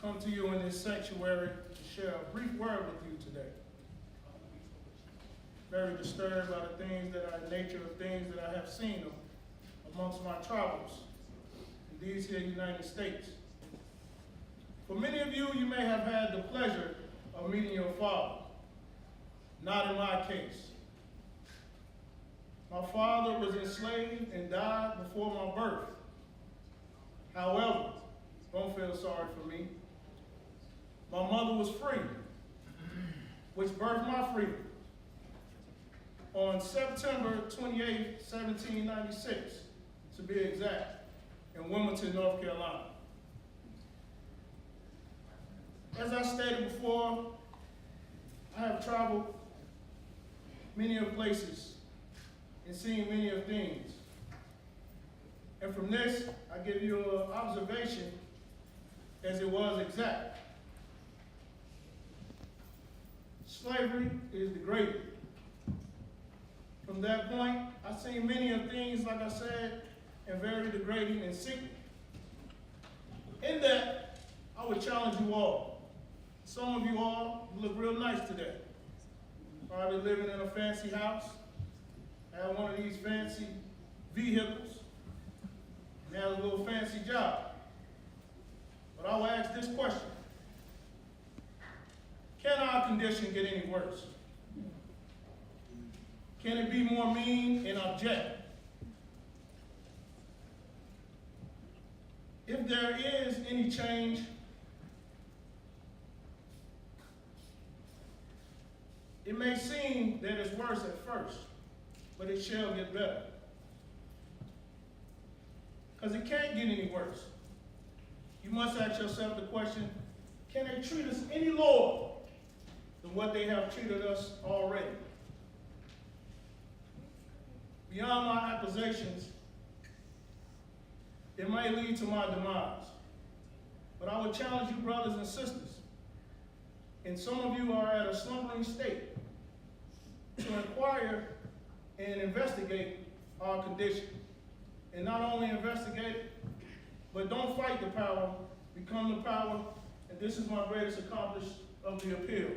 come to you in this sanctuary to share a brief word with you today. Very disturbed by the things that are the nature of things that I have seen amongst my travels in these here United States. For many of you, you may have had the pleasure of meeting your father. Not in my case. My father was enslaved and died before my birth. However, don't feel sorry for me. My mother was free, which birthed my freedom. On September 28, 1796, to be exact, in Wilmington, North Carolina. As I stated before, I have traveled many of places and seen many of things. And from this, I give you an observation as it was exact. Slavery is degrading. From that point, I've seen many of things, like I said, and very degrading and sickening. In that, I would challenge you all. Some of you all look real nice today. Probably living in a fancy house, have one of these fancy vehicles, and have a little fancy job. But I will ask this question. Can our condition get any worse? Can it be more mean and abject? If there is any change, it may seem that it's worse at first, but it shall get better. Because it can't get any worse. You must ask yourself the question, can they treat us any lower than what they have treated us already? Beyond my accusations, it may lead to my demise. But I would challenge you, brothers and sisters, and some of you are at a slumbering state, to inquire and investigate our condition. And not only investigate it, but don't fight the power, become the power. And this is my greatest accomplishment of the appeal.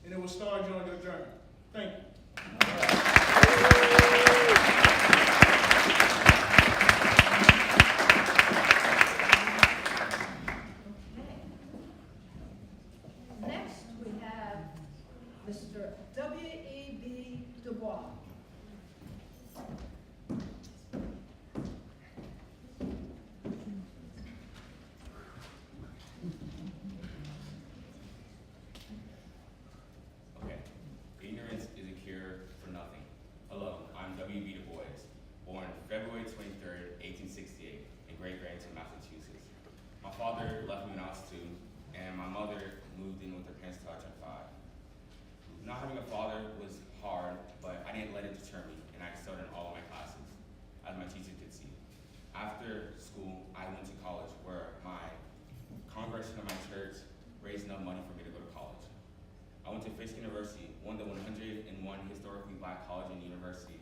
And it will start you on your journey. Thank you. Next, we have Mr. W.E.B. Du Bois. Okay. Ignorance is a cure for nothing. Hello, I'm W.B. Du Bois, born February 23rd, 1868, in Great Barrington, Massachusetts. My father left me when I was 2, and my mother moved in with her parents till I turned 5. Not having a father was hard, but I didn't let it deter me, and I excelled in all of my classes, as my teacher could see. After school, I went to college, where my congregation of my church raised enough money for me to go to college. I went to Fisk University, one of the 101 historically black colleges and universities,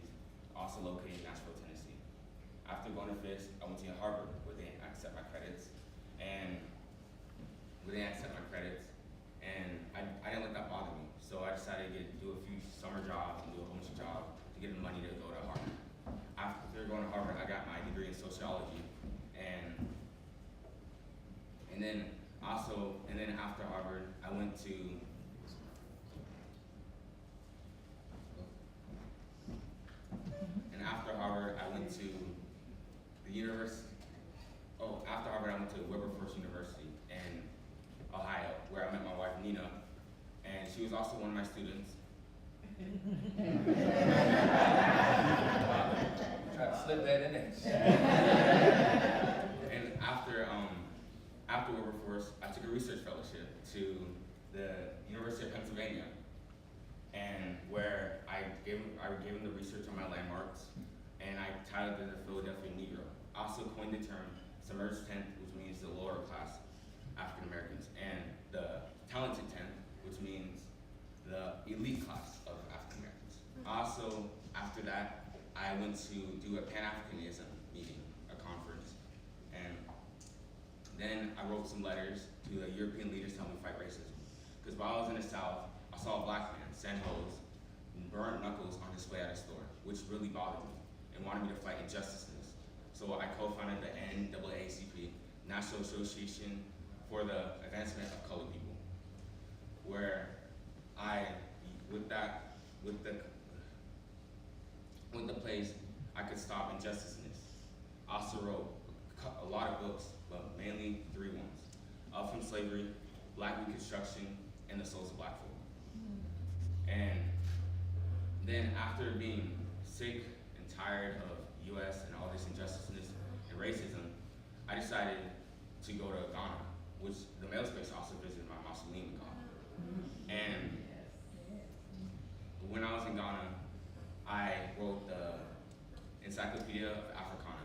also located in Nashville, Tennessee. After going to Fisk, I went to Harvard, where they didn't accept my credits, and I didn't let that bother me. So I decided to do a few summer jobs and do a whole bunch of jobs to get the money to go to Harvard. After going to Harvard, I got my degree in sociology, and then after Harvard, I went to the university. After Harvard, I went to Wilberforce University in Ohio, where I met my wife Nina, and she was also one of my students. Try to slip that in there. And after Wilberforce, I took a research fellowship to the University of Pennsylvania, and where I gave them the research on my landmarks, and I titled it the Philadelphia Negro. I also coined the term submerged 10th, which means the lower class African Americans, and the talented 10th, which means the elite class of African Americans. Also, after that, I went to do a Pan-Africanism meeting, a conference, and Then I wrote some letters to the European leaders telling me to fight racism. Because while I was in the South, I saw a black man send hoes and burn knuckles on display at a store, which really bothered me and wanted me to fight injustices. So I co-founded the NAACP, National Association for the Advancement of Colored People, where with the place, I could stop injustices. I also wrote a lot of books, but mainly 3 ones: Up from Slavery, Black Reconstruction, and The Souls of Black Folk. And then after being sick and tired of US and all this injustice and racism, I decided to go to Ghana, which the male space also visited my mausoleum in Ghana. And when I was in Ghana, I wrote the Encyclopedia of Africana.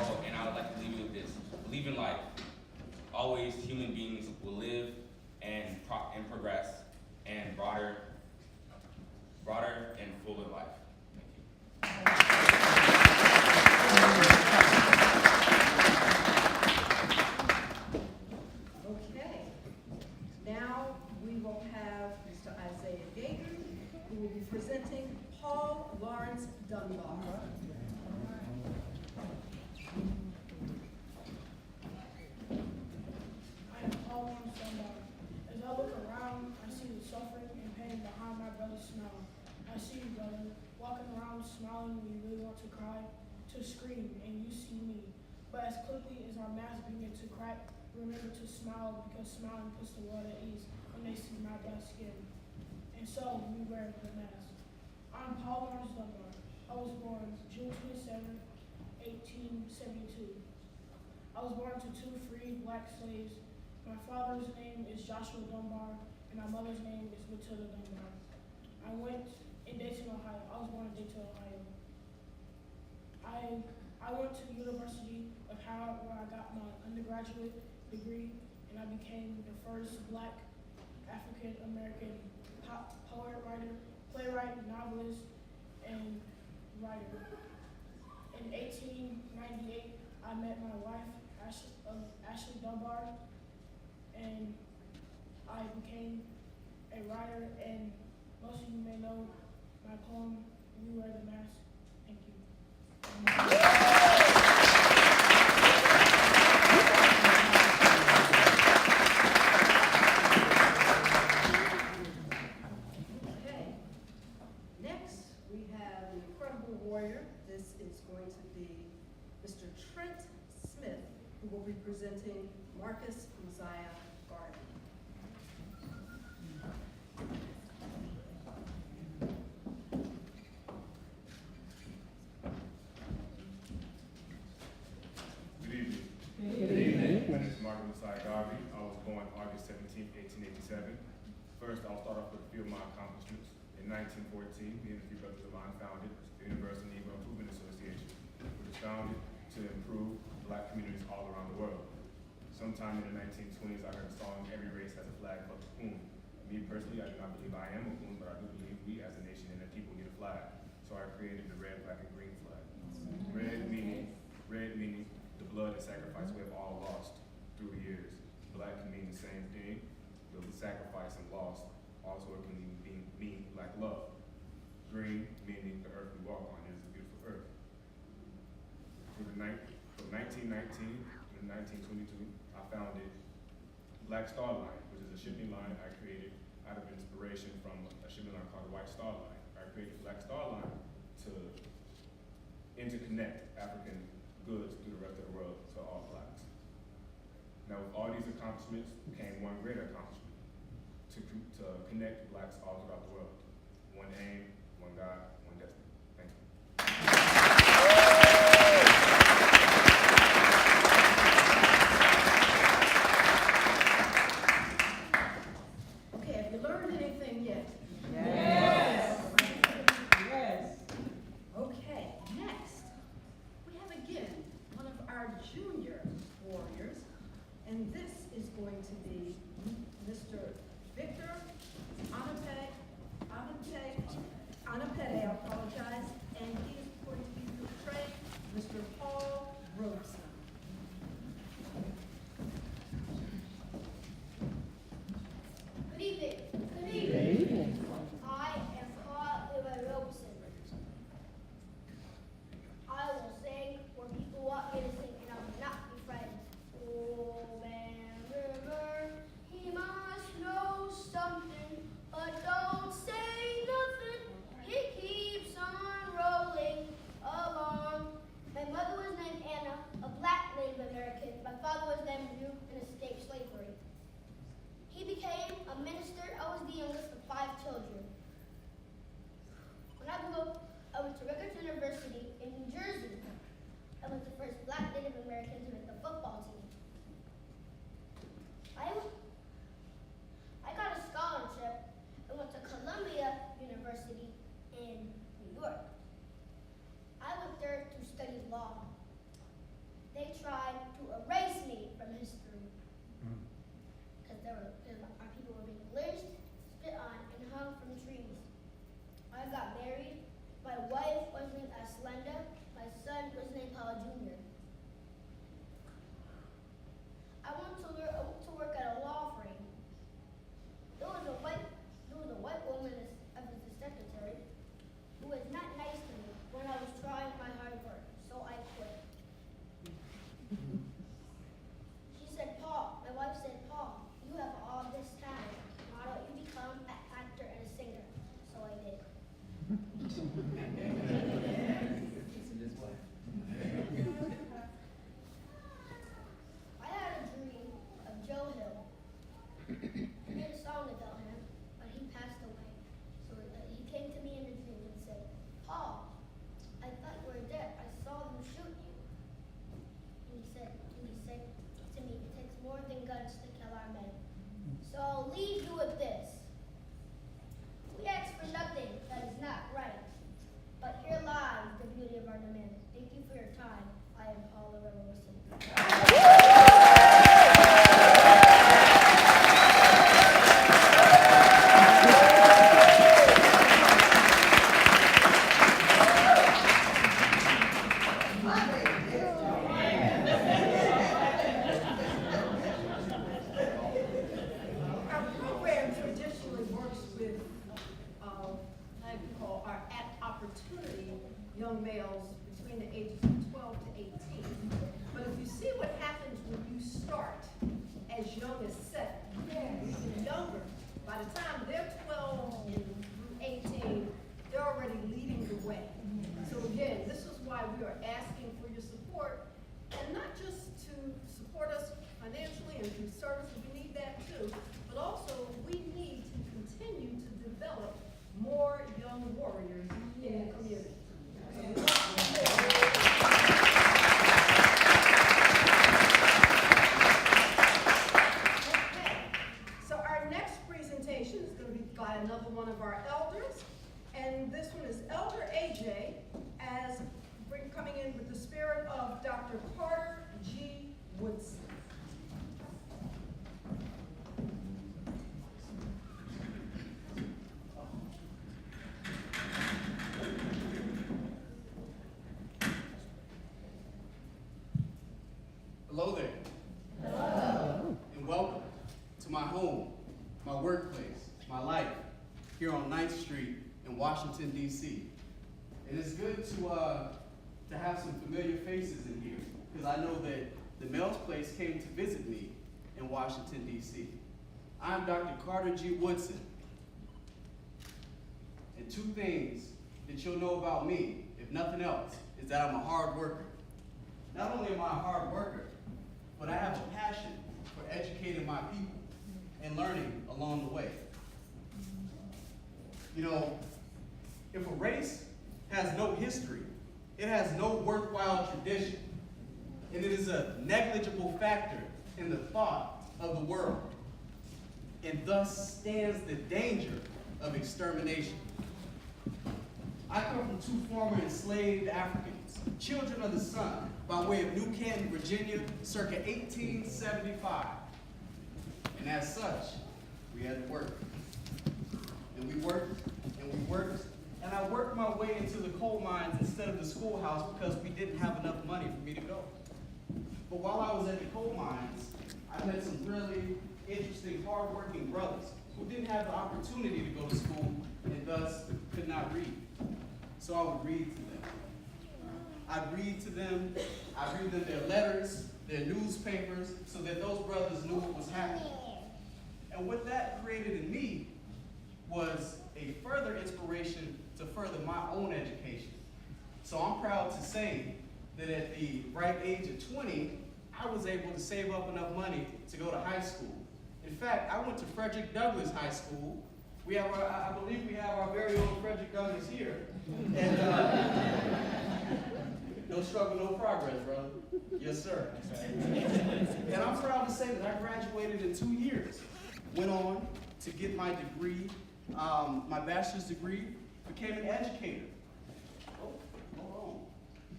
Oh, and I would like to leave you with this. Believe in life. Always human beings will live and progress and broader and fuller life. Okay. Now we will have Mr. Isaiah Gager, who will be presenting Paul Lawrence Dunbar. I am Paul Lawrence Dunbar. As I look around, I see the suffering and pain behind my brother's smile. I see you, brother, walking around smiling when you really want to cry, to scream, and you see me. But as quickly as our masks begin to crack, remember to smile, because smiling puts the world at ease when they see my black skin. And so we wear the mask. I'm Paul Lawrence Dunbar. I was born June 27, 1872. I was born to 2 free black slaves. My father's name is Joshua Dunbar, and my mother's name is Matilda Dunbar. I went in Dayton, Ohio. I was born in Dayton, Ohio. I went to the University of Howard, where I got my undergraduate degree, and I became the first black African-American poet, writer, playwright, novelist, and writer. In 1898, I met my wife, Ashley Dunbar, and I became a writer, and most of you may know my poem, We Wear the Mask. Thank you. Okay. Next, we have the incredible warrior. This is going to be Mr. Trent Smith, who will be presenting Marcus Mosiah Garden. Good evening. Good evening. My name is Marcus Mosiah Garvey. I was born August 17, 1887. First, I'll start off with a few of my accomplishments. In 1914, me and a few brothers of mine founded the Universal Negro Improvement Association, which was founded to improve black communities all around the world. Sometime in the 1920s, I heard the song, "Every Race Has a Flag But the Coon." Me personally, I do not believe I am a coon, but I do believe we as a nation and the people need a flag. So I created the red, black, and green flag. Red meaning the blood and sacrifice we have all lost through the years. Black can mean the same thing, the sacrifice and loss. Also, it can mean black love. Green meaning the earth we walk on. It is a beautiful earth. From 1919 to 1922, I founded Black Star Line, which is a shipping line I created out of inspiration from a shipping line called the White Star Line. I created Black Star Line to interconnect African goods through the rest of the world to all blacks. Now, with all these accomplishments came one greater accomplishment, to connect blacks all throughout the world. One aim, one God, one destiny. Thank you. Okay, have you learned anything yet? Yes. Yes. Okay, next, we have again one of our junior warriors, and this is going to be Mr. by another one of our elders. And this one is Elder AJ, coming in with the spirit of Dr. Carter G. Woodson. Hello there. Hello. And welcome to my home, my workplace, my life here on 9th Street in Washington, D.C. And it's good to have some familiar faces in here because I know that the Mel's Place came to visit me in Washington, D.C. I'm Dr. Carter G. Woodson. And two things that you'll know about me, if nothing else, is that I'm a hard worker. Not only am I a hard worker, but I have a passion for educating my people and learning along the way. You know, if a race has no history, it has no worthwhile tradition, and it is a negligible factor in the thought of the world, and thus stands the danger of extermination. I come from two former enslaved Africans, children of the sun, by way of New Canton, Virginia, circa 1875. And as such, we had to work. And we worked, and we worked, and I worked my way into the coal mines instead of the schoolhouse because we didn't have enough money for me to go. But while I was at the coal mines, I met some really interesting, hardworking brothers who didn't have the opportunity to go to school and thus could not read. So I would read to them. I'd read to them, I'd read them their letters, their newspapers, so that those brothers knew what was happening. And what that created in me was a further inspiration to further my own education. So I'm proud to say that at the ripe age of 20, I was able to save up enough money to go to high school. In fact, I went to Frederick Douglass High School. We have I believe we have our very own Frederick Douglass here. And no struggle, no progress, brother. Yes, sir. And I'm proud to say that I graduated in 2 years. Went on to get my degree, my bachelor's degree, became an educator. Oh, hold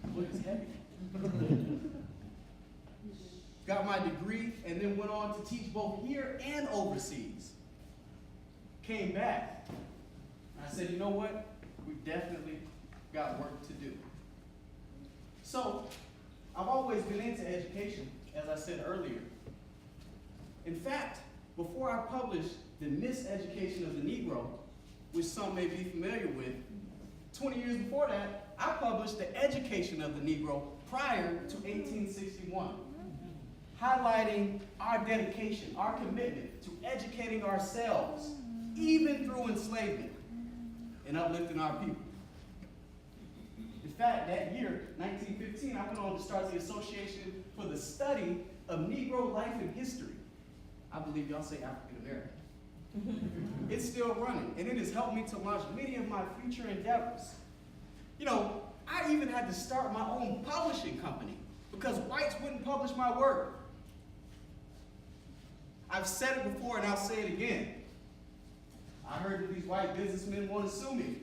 on. Look, it's heavy. Got my degree and then went on to teach both here and overseas. Came back. I said, you know what? We definitely got work to do. So, I've always been into education, as I said earlier. In fact, before I published The Miseducation of the Negro, which some may be familiar with, 20 years before that, I published The Education of the Negro prior to 1861, highlighting our dedication, our commitment to educating ourselves, even through enslavement, and uplifting our people. In fact, that year, 1915, I went on to start the Association for the Study of Negro Life and History. I believe y'all say African American. It's still running, and it has helped me to launch many of my future endeavors. You know, I even had to start my own publishing company because whites wouldn't publish my work. I've said it before and I'll say it again. I heard that these white businessmen want to sue me.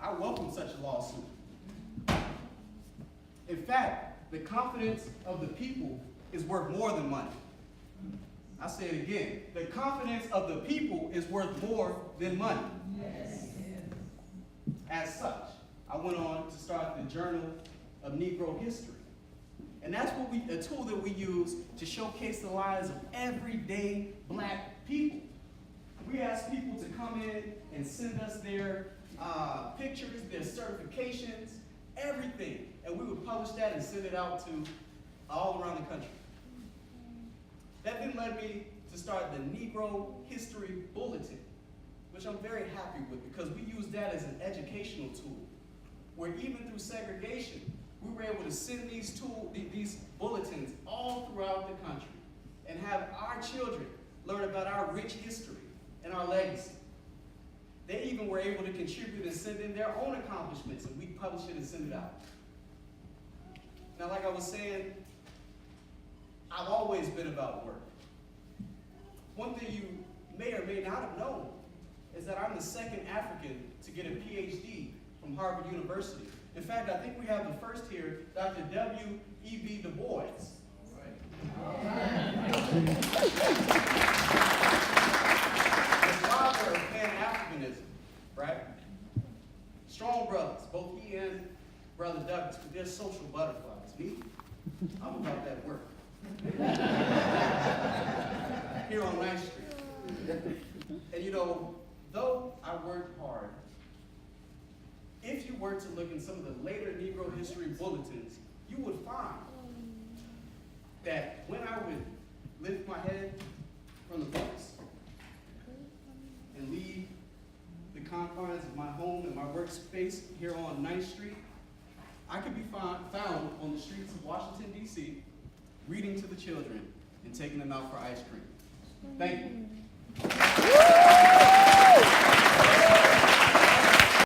I welcome such a lawsuit. In fact, the confidence of the people is worth more than money. I say it again. The confidence of the people is worth more than money. Yes. As such, I went on to start the Journal of Negro History. And that's a tool that we use to showcase the lives of everyday black people. We ask people to come in and send us their pictures, their certifications, everything. And we would publish that and send it out to all around the country. That then led me to start the Negro History Bulletin, which I'm very happy with because we use that as an educational tool, where even through segregation, we were able to send these bulletins all throughout the country and have our children learn about our rich history and our legacy. They even were able to contribute and send in their own accomplishments, and we publish it and send it out. Now, like I was saying, I've always been about work. One thing you may or may not have known is is that I'm the second African to get a PhD from Harvard University. In fact, I think we have the first here, Dr. W.E.B. Du Bois. The father of Pan-Africanism, right? Strong brothers, both he and Brother Douglas, but they're social butterflies. Me, I'm about that work. Here on 9th Street. And you know, though I worked hard, if you were to look in some of the later Negro history bulletins, you would find that when I would lift my head from the books and leave the confines of my home and my workspace here on 9th Street, I could be found on the streets of Washington, D.C., reading to the children and taking them out for ice cream. Thank you.